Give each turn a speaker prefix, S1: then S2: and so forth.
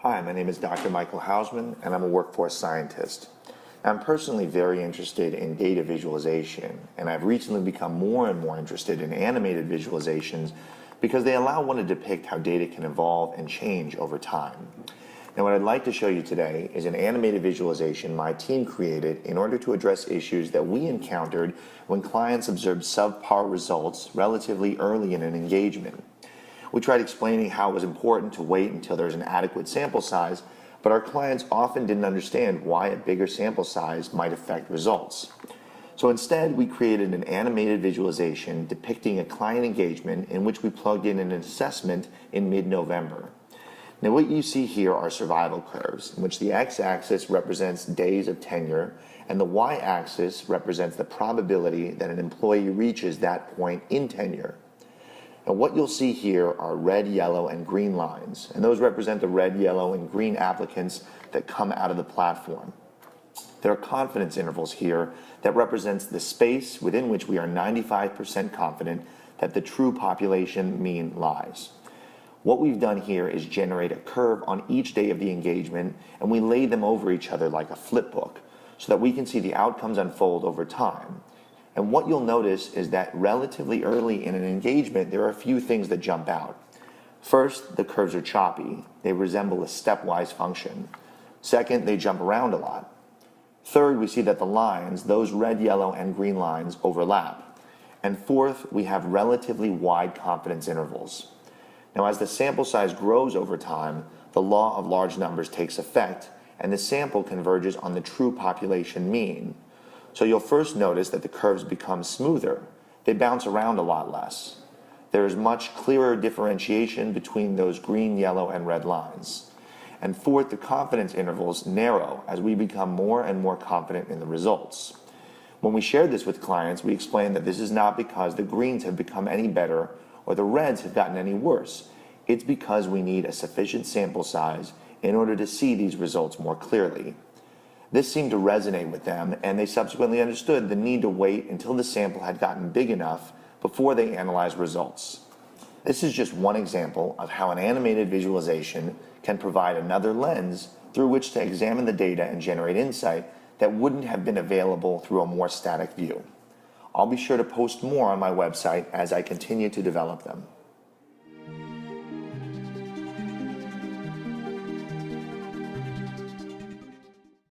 S1: Hi, my name is Dr. Michael Housman, and I'm a workforce scientist. I'm personally very interested in data visualization, and I've recently become more and more interested in animated visualizations because they allow one to depict how data can evolve and change over time. Now, what I'd like to show you today is an animated visualization my team created in order to address issues that we encountered when clients observed subpar results relatively early in an engagement. We tried explaining how it was important to wait until there's an adequate sample size, but our clients often didn't understand why a bigger sample size might affect results. So instead, we created an animated visualization depicting a client engagement in which we plugged in an assessment in mid-November. Now, what you see here are survival curves, in which the x-axis represents days of tenure, and the y-axis represents the probability that an employee reaches that point in tenure. And what you'll see here are red, yellow, and green lines, and those represent the red, yellow, and green applicants that come out of the platform. There are confidence intervals here that represents the space within which we are 95% confident that the true population mean lies. What we've done here is generate a curve on each day of the engagement, and we lay them over each other like a flip book so that we can see the outcomes unfold over time. And what you'll notice is that relatively early in an engagement, there are a few things that jump out. First, the curves are choppy. They resemble a stepwise function. Second, they jump around a lot. Third, we see that the lines, those red, yellow, and green lines, overlap. And fourth, we have relatively wide confidence intervals. Now, as the sample size grows over time, the law of large numbers takes effect, and the sample converges on the true population mean. So you'll first notice that the curves become smoother. They bounce around a lot less. There is much clearer differentiation between those green, yellow, and red lines. And fourth, the confidence intervals narrow as we become more and more confident in the results. When we shared this with clients, we explained that this is not because the greens have become any better or the reds have gotten any worse. It's because we need a sufficient sample size in order to see these results more clearly. This seemed to resonate with them, and they subsequently understood the need to wait until the sample had gotten big enough before they analyzed results. This is just one example of how an animated visualization can provide another lens through which to examine the data and generate insight that wouldn't have been available through a more static view. I'll be sure to post more on my website as I continue to develop them.